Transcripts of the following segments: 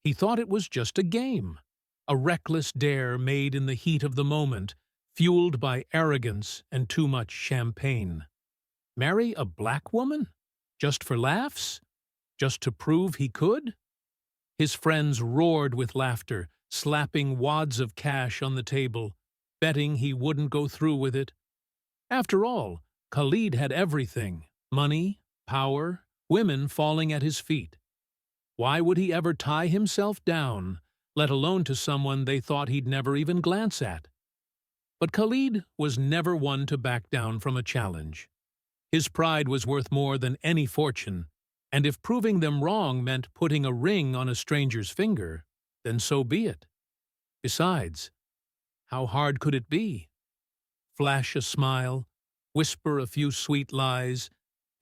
He thought it was just a game, a reckless dare made in the heat of the moment, fueled by arrogance and too much champagne. Marry a black woman? Just for laughs? Just to prove he could? His friends roared with laughter, slapping wads of cash on the table, betting he wouldn't go through with it. After all, Khalid had everything: money, power, women falling at his feet. Why would he ever tie himself down, let alone to someone they thought he'd never even glance at? But Khalid was never one to back down from a challenge. His pride was worth more than any fortune, and if proving them wrong meant putting a ring on a stranger's finger, then so be it. Besides, how hard could it be? Flash a smile, whisper a few sweet lies,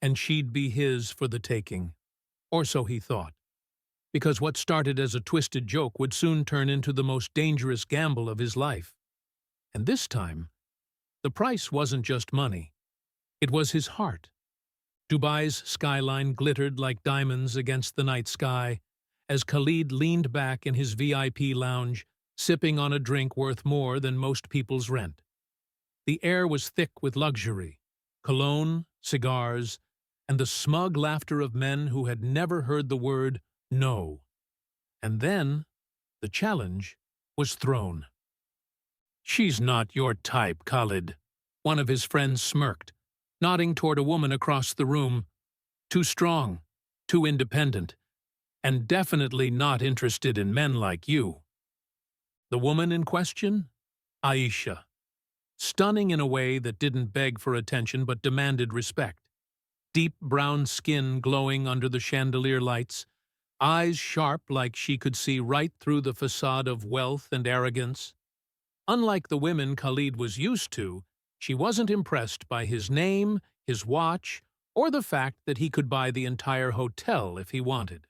and she'd be his for the taking. Or so he thought. Because what started as a twisted joke would soon turn into the most dangerous gamble of his life. And this time, the price wasn't just money. It was his heart. Dubai's skyline glittered like diamonds against the night sky as Khalid leaned back in his VIP lounge, sipping on a drink worth more than most people's rent. The air was thick with luxury, cologne, cigars, and the smug laughter of men who had never heard the word no. And then, the challenge was thrown. "She's not your type, Khalid," one of his friends smirked, nodding toward a woman across the room. "Too strong, too independent, and definitely not interested in men like you." The woman in question? Aisha. Stunning in a way that didn't beg for attention but demanded respect. Deep brown skin glowing under the chandelier lights, eyes sharp like she could see right through the facade of wealth and arrogance. Unlike the women Khalid was used to, she wasn't impressed by his name, his watch, or the fact that he could buy the entire hotel if he wanted.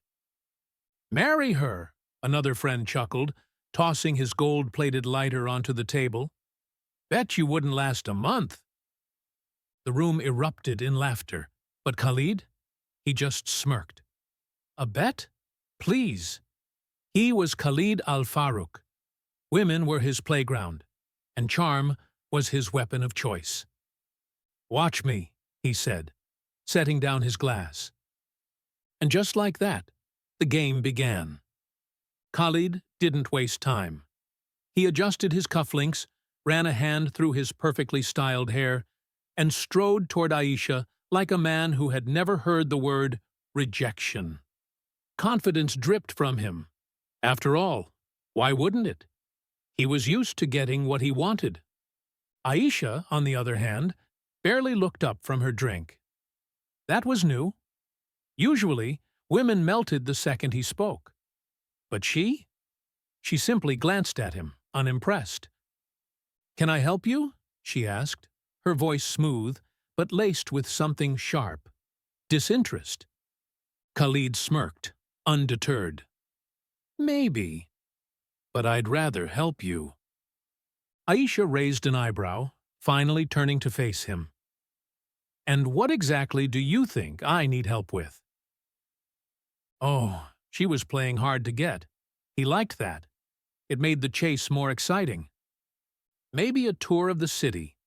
"Marry her," another friend chuckled, tossing his gold-plated lighter onto the table. "Bet you wouldn't last a month." The room erupted in laughter, but Khalid? He just smirked. A bet? Please. He was Khalid al-Farouk. Women were his playground, and charm was his weapon of choice. "Watch me," he said, setting down his glass. And just like that, the game began. Khalid didn't waste time. He adjusted his cufflinks, ran a hand through his perfectly styled hair, and strode toward Aisha like a man who had never heard the word rejection. Confidence dripped from him. After all, why wouldn't it? He was used to getting what he wanted. Aisha, on the other hand, barely looked up from her drink. That was new. Usually, women melted the second he spoke. But she? She simply glanced at him, unimpressed. "Can I help you?" she asked, her voice smooth, but laced with something sharp. Disinterest. Khalid smirked, undeterred. "Maybe, but I'd rather help you." Aisha raised an eyebrow, finally turning to face him. "And what exactly do you think I need help with?" Oh, she was playing hard to get. He liked that. It made the chase more exciting. Maybe a tour of the city.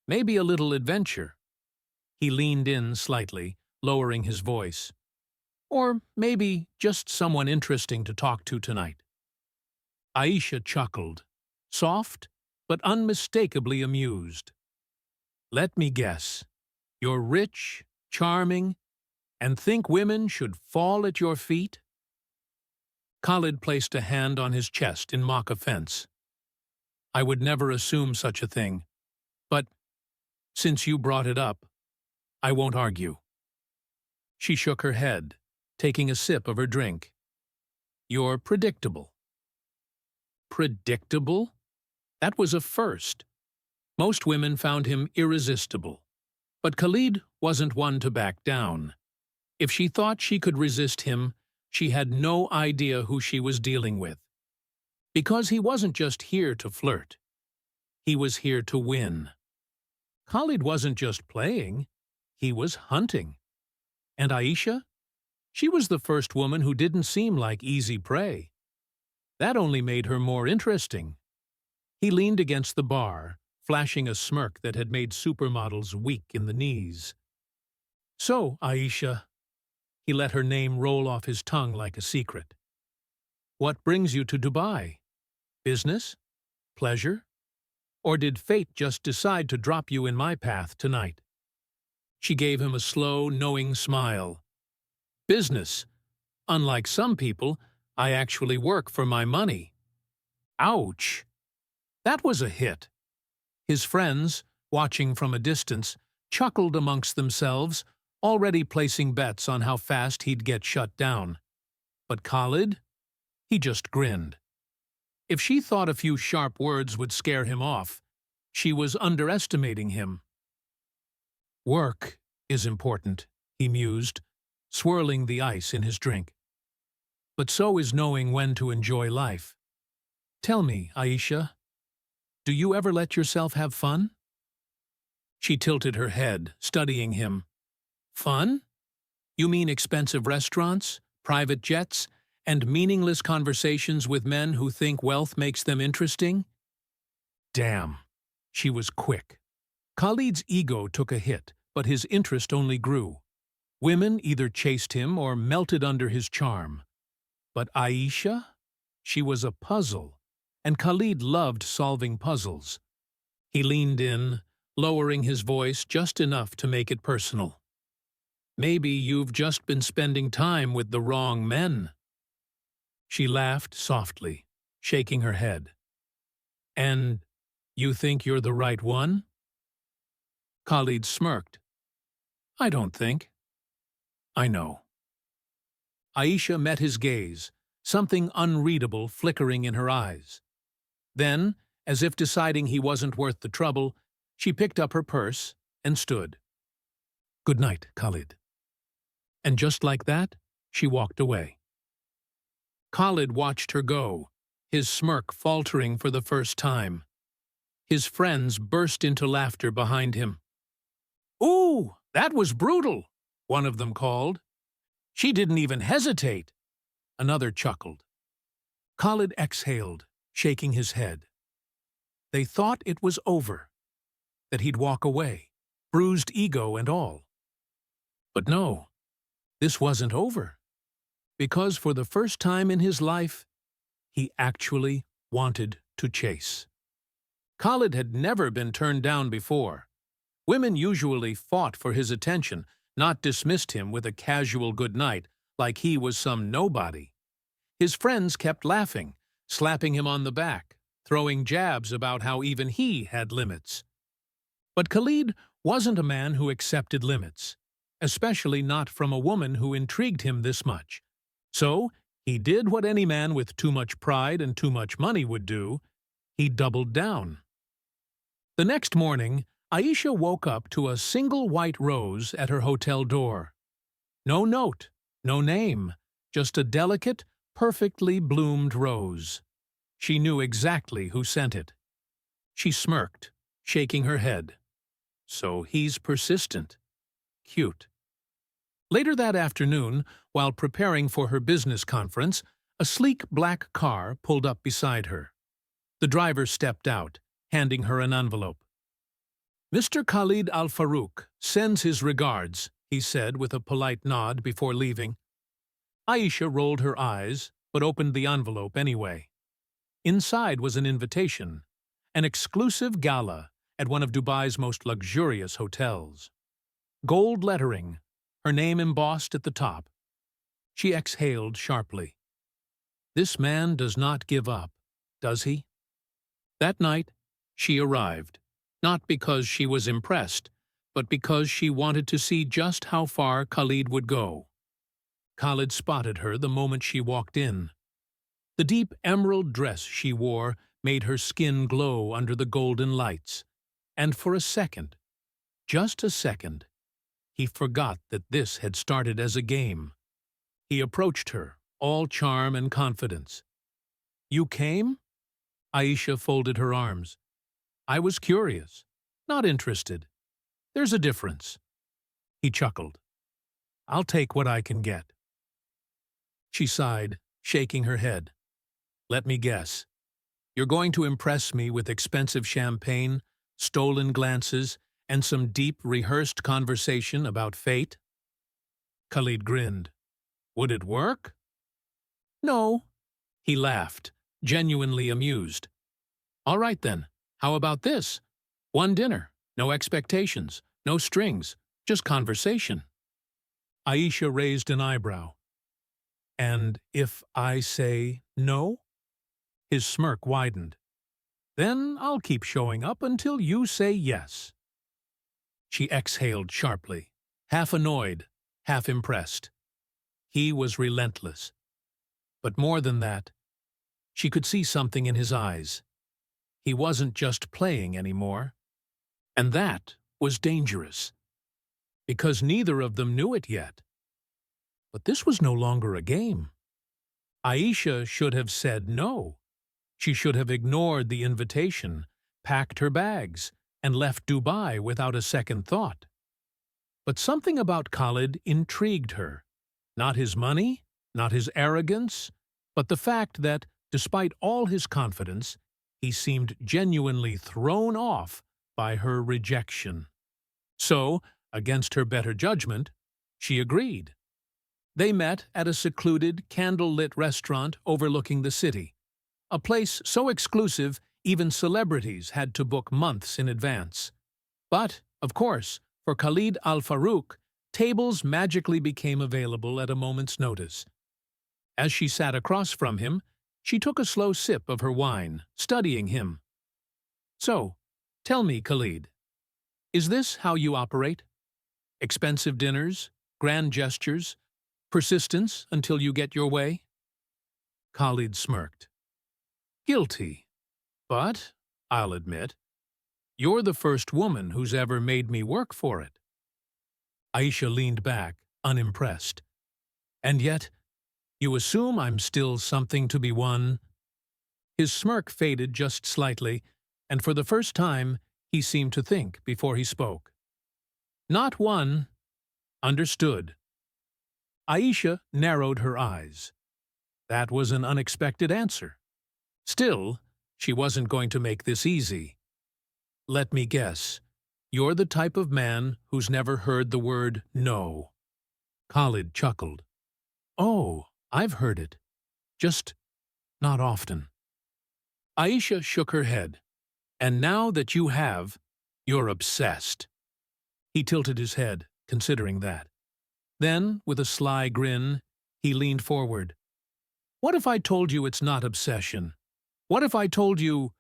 Maybe a little adventure. He leaned in slightly, lowering his voice. Or maybe just someone interesting to talk to tonight. Aisha chuckled, soft but unmistakably amused. "Let me guess. You're rich, charming, and think women should fall at your feet?" Khalid placed a hand on his chest in mock offense. "I would never assume such a thing. But, since you brought it up, I won't argue." She shook her head, taking a sip of her drink. "You're predictable." Predictable? That was a first. Most women found him irresistible. But Khalid wasn't one to back down. If she thought she could resist him, she had no idea who she was dealing with. Because he wasn't just here to flirt. He was here to win. Khalid wasn't just playing, he was hunting. And Aisha? She was the first woman who didn't seem like easy prey. That only made her more interesting. He leaned against the bar, flashing a smirk that had made supermodels weak in the knees. "So, Aisha," he let her name roll off his tongue like a secret. "What brings you to Dubai? Business? Pleasure? Or did fate just decide to drop you in my path tonight?" She gave him a slow, knowing smile. "Business. Unlike some people, I actually work for my money." Ouch! That was a hit. His friends, watching from a distance, chuckled amongst themselves, already placing bets on how fast he'd get shut down. But Khalid? He just grinned. If she thought a few sharp words would scare him off, she was underestimating him. "Work is important," he mused, swirling the ice in his drink. "But so is knowing when to enjoy life. Tell me, Aisha, do you ever let yourself have fun?" She tilted her head, studying him. "Fun? You mean expensive restaurants, private jets, and meaningless conversations with men who think wealth makes them interesting?" Damn, she was quick. Khalid's ego took a hit, but his interest only grew. Women either chased him or melted under his charm. But Aisha? She was a puzzle, and Khalid loved solving puzzles. He leaned in, lowering his voice just enough to make it personal. "Maybe you've just been spending time with the wrong men." She laughed softly, shaking her head. "And you think you're the right one?" Khalid smirked. "I don't think. I know." Aisha met his gaze, something unreadable flickering in her eyes. Then, as if deciding he wasn't worth the trouble, she picked up her purse and stood. "Good night, Khalid." And just like that, she walked away. Khalid watched her go, his smirk faltering for the first time. His friends burst into laughter behind him. "Ooh, that was brutal," one of them called. "She didn't even hesitate," another chuckled. Khalid exhaled, shaking his head. They thought it was over, that he'd walk away, bruised ego and all. But no, this wasn't over. Because for the first time in his life, he actually wanted to chase. Khalid had never been turned down before. Women usually fought for his attention, not dismissed him with a casual good night, like he was some nobody. His friends kept laughing, slapping him on the back, throwing jabs about how even he had limits. But Khalid wasn't a man who accepted limits, especially not from a woman who intrigued him this much. So he did what any man with too much pride and too much money would do. He doubled down. The next morning, Aisha woke up to a single white rose at her hotel door. No note, no name, just a delicate, perfectly bloomed rose. She knew exactly who sent it. She smirked, shaking her head. So he's persistent. Cute. Later that afternoon, while preparing for her business conference, a sleek black car pulled up beside her. The driver stepped out, handing her an envelope. "Mr. Khalid Al-Farouk sends his regards," he said with a polite nod before leaving. Aisha rolled her eyes, but opened the envelope anyway. Inside was an invitation, an exclusive gala at one of Dubai's most luxurious hotels. Gold lettering, her name embossed at the top. She exhaled sharply. This man does not give up, does he? That night, she arrived, not because she was impressed, but because she wanted to see just how far Khalid would go. Khalid spotted her the moment she walked in. The deep emerald dress she wore made her skin glow under the golden lights, and for a second, just a second, he forgot that this had started as a game. He approached her, all charm and confidence. "You came?" Aisha folded her arms. "I was curious, not interested. There's a difference." He chuckled. "I'll take what I can get." She sighed, shaking her head. Let me guess. You're going to impress me with expensive champagne, stolen glances, and some deep, rehearsed conversation about fate? Khalid grinned. Would it work? No. He laughed, genuinely amused. All right then, how about this? One dinner, no expectations, no strings, just conversation. Aisha raised an eyebrow. And if I say no? His smirk widened. Then I'll keep showing up until you say yes. She exhaled sharply, half annoyed, half impressed. He was relentless. But more than that, she could see something in his eyes. He wasn't just playing anymore. And that was dangerous. Because neither of them knew it yet. But this was no longer a game. Aisha should have said no. She should have ignored the invitation, packed her bags, and left Dubai without a second thought. But something about Khalid intrigued her. Not his money, not his arrogance, but the fact that, despite all his confidence, he seemed genuinely thrown off by her rejection. So, against her better judgment, she agreed. They met at a secluded, candle-lit restaurant overlooking the city, a place so exclusive even celebrities had to book months in advance. But, of course, for Khalid al-Farouk, tables magically became available at a moment's notice. As she sat across from him, she took a slow sip of her wine, studying him. So, tell me, Khalid, is this how you operate? Expensive dinners, grand gestures, persistence until you get your way? Khalid smirked. Guilty. But, I'll admit, you're the first woman who's ever made me work for it. Aisha leaned back, unimpressed. And yet, you assume I'm still something to be won? His smirk faded just slightly, and for the first time, he seemed to think before he spoke. Not won. Understood. Aisha narrowed her eyes. That was an unexpected answer. Still, she wasn't going to make this easy. Let me guess. You're the type of man who's never heard the word no. Khalid chuckled. Oh, I've heard it. Just not often. Aisha shook her head. And now that you have, you're obsessed. He tilted his head, considering that. Then, with a sly grin, he leaned forward. What if I told you it's not obsession? What if I told you,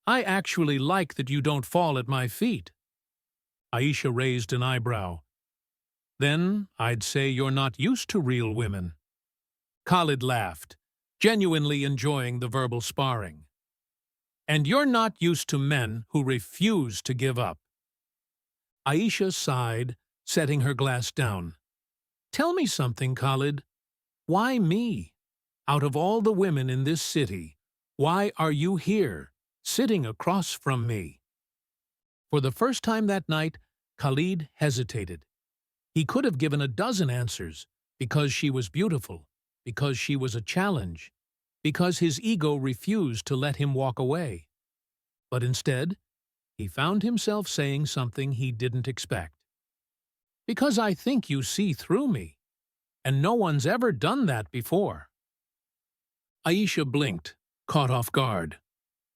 I actually like that you don't fall at my feet? Aisha raised an eyebrow. Then I'd say you're not used to real women. Khalid laughed, genuinely enjoying the verbal sparring. And you're not used to men who refuse to give up. Aisha sighed, setting her glass down. Tell me something, Khalid. Why me? Out of all the women in this city, why are you here, sitting across from me? For the first time that night, Khalid hesitated. He could have given a dozen answers, because she was beautiful, because she was a challenge, because his ego refused to let him walk away. But instead, he found himself saying something he didn't expect. Because I think you see through me, and no one's ever done that before. Aisha blinked, caught off guard.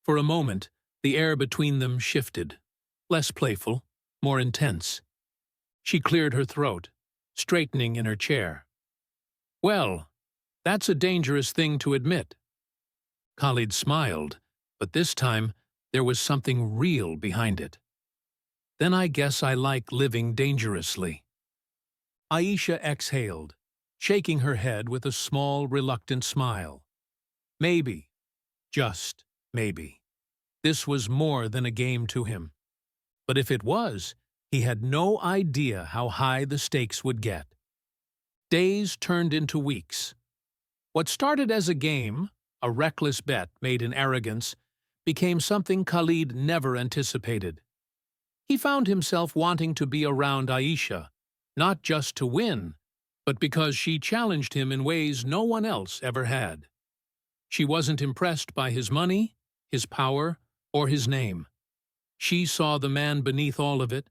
For a moment, the air between them shifted, less playful, more intense. She cleared her throat, straightening in her chair. Well, that's a dangerous thing to admit. Khalid smiled, but this time there was something real behind it. Then I guess I like living dangerously. Aisha exhaled, shaking her head with a small, reluctant smile. Maybe, just maybe, this was more than a game to him. But if it was, he had no idea how high the stakes would get. Days turned into weeks. What started as a game, a reckless bet made in arrogance, became something Khalid never anticipated. He found himself wanting to be around Aisha, not just to win, but because she challenged him in ways no one else ever had. She wasn't impressed by his money, his power, or his name. She saw the man beneath all of it,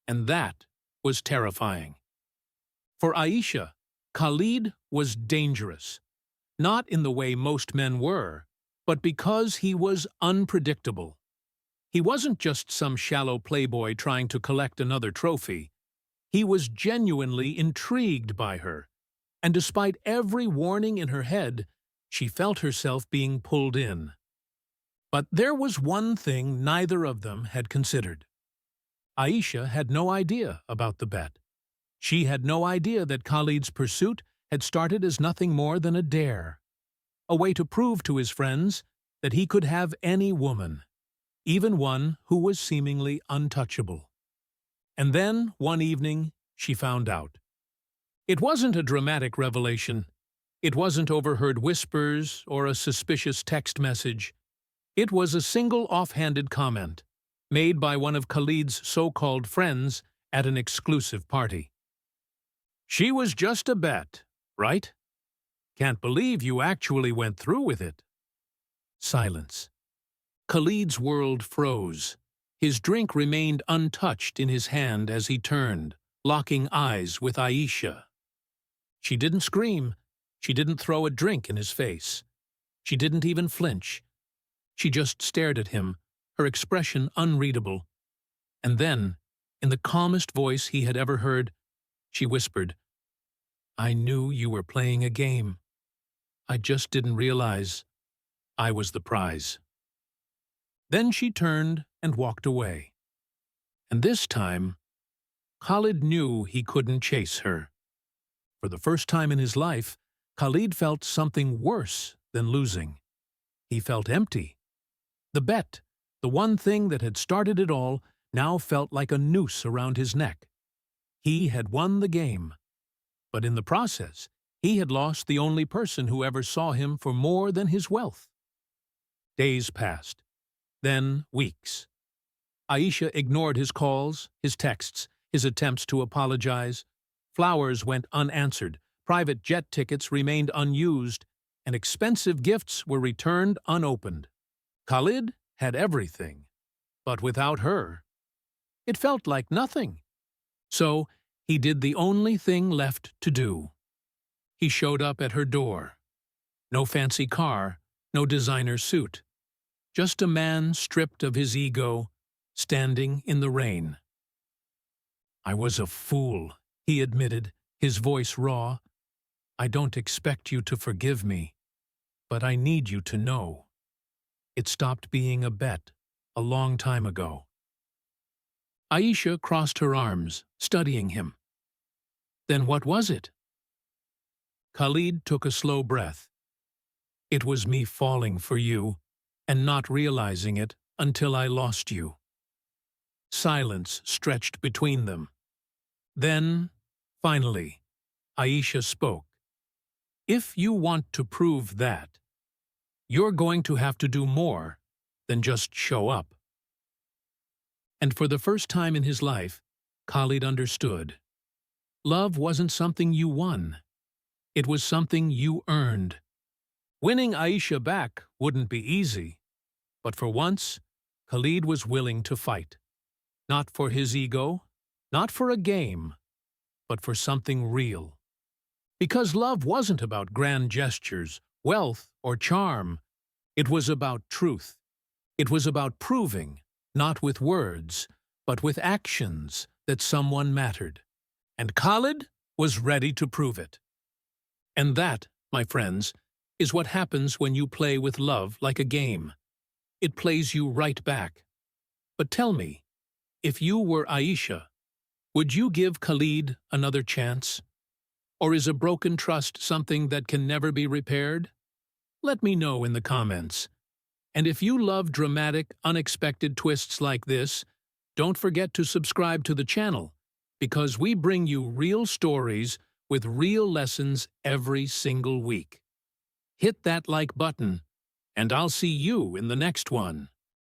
and that was terrifying. For Aisha, Khalid was dangerous, not in the way most men were, but because he was unpredictable. He wasn't just some shallow playboy trying to collect another trophy. He was genuinely intrigued by her, and despite every warning in her head, she felt herself being pulled in. But there was one thing neither of them had considered. Aisha had no idea about the bet. She had no idea that Khalid's pursuit had started as nothing more than a dare, a way to prove to his friends that he could have any woman, even one who was seemingly untouchable. And then, one evening, she found out. It wasn't a dramatic revelation. It wasn't overheard whispers or a suspicious text message. It was a single offhanded comment, made by one of Khalid's so-called friends at an exclusive party. "She was just a bet, right? Can't believe you actually went through with it." Silence. Khalid's world froze. His drink remained untouched in his hand as he turned, locking eyes with Aisha. She didn't scream. She didn't throw a drink in his face. She didn't even flinch. She just stared at him, her expression unreadable. And then, in the calmest voice he had ever heard, she whispered, "I knew you were playing a game. I just didn't realize I was the prize." Then she turned and walked away. And this time, Khalid knew he couldn't chase her. For the first time in his life, Khalid felt something worse than losing. He felt empty. The bet, the one thing that had started it all, now felt like a noose around his neck. He had won the game, but in the process, he had lost the only person who ever saw him for more than his wealth. Days passed, then weeks. Aisha ignored his calls, his texts, his attempts to apologize. Flowers went unanswered, private jet tickets remained unused, and expensive gifts were returned unopened. Khalid had everything, but without her, it felt like nothing. So he did the only thing left to do. He showed up at her door. No fancy car, no designer suit. Just a man stripped of his ego, standing in the rain. "I was a fool," he admitted, his voice raw. "I don't expect you to forgive me, but I need you to know. It stopped being a bet a long time ago." Aisha crossed her arms, studying him. "Then what was it?" Khalid took a slow breath. "It was me falling for you and not realizing it until I lost you." Silence stretched between them. Then, finally, Aisha spoke. "If you want to prove that, you're going to have to do more than just show up." And for the first time in his life, Khalid understood. Love wasn't something you won. It was something you earned. Winning Aisha back wouldn't be easy, but for once, Khalid was willing to fight. Not for his ego, not for a game, but for something real. Because love wasn't about grand gestures, wealth, or charm. It was about truth. It was about proving, not with words, but with actions, that someone mattered. And Khalid was ready to prove it. And that, my friends, is what happens when you play with love like a game. It plays you right back. But tell me, if you were Aisha, would you give Khalid another chance? Or is a broken trust something that can never be repaired? Let me know in the comments. And if you love dramatic, unexpected twists like this, don't forget to subscribe to the channel, because we bring you real stories with real lessons every single week. Hit that like button, and I'll see you in the next one.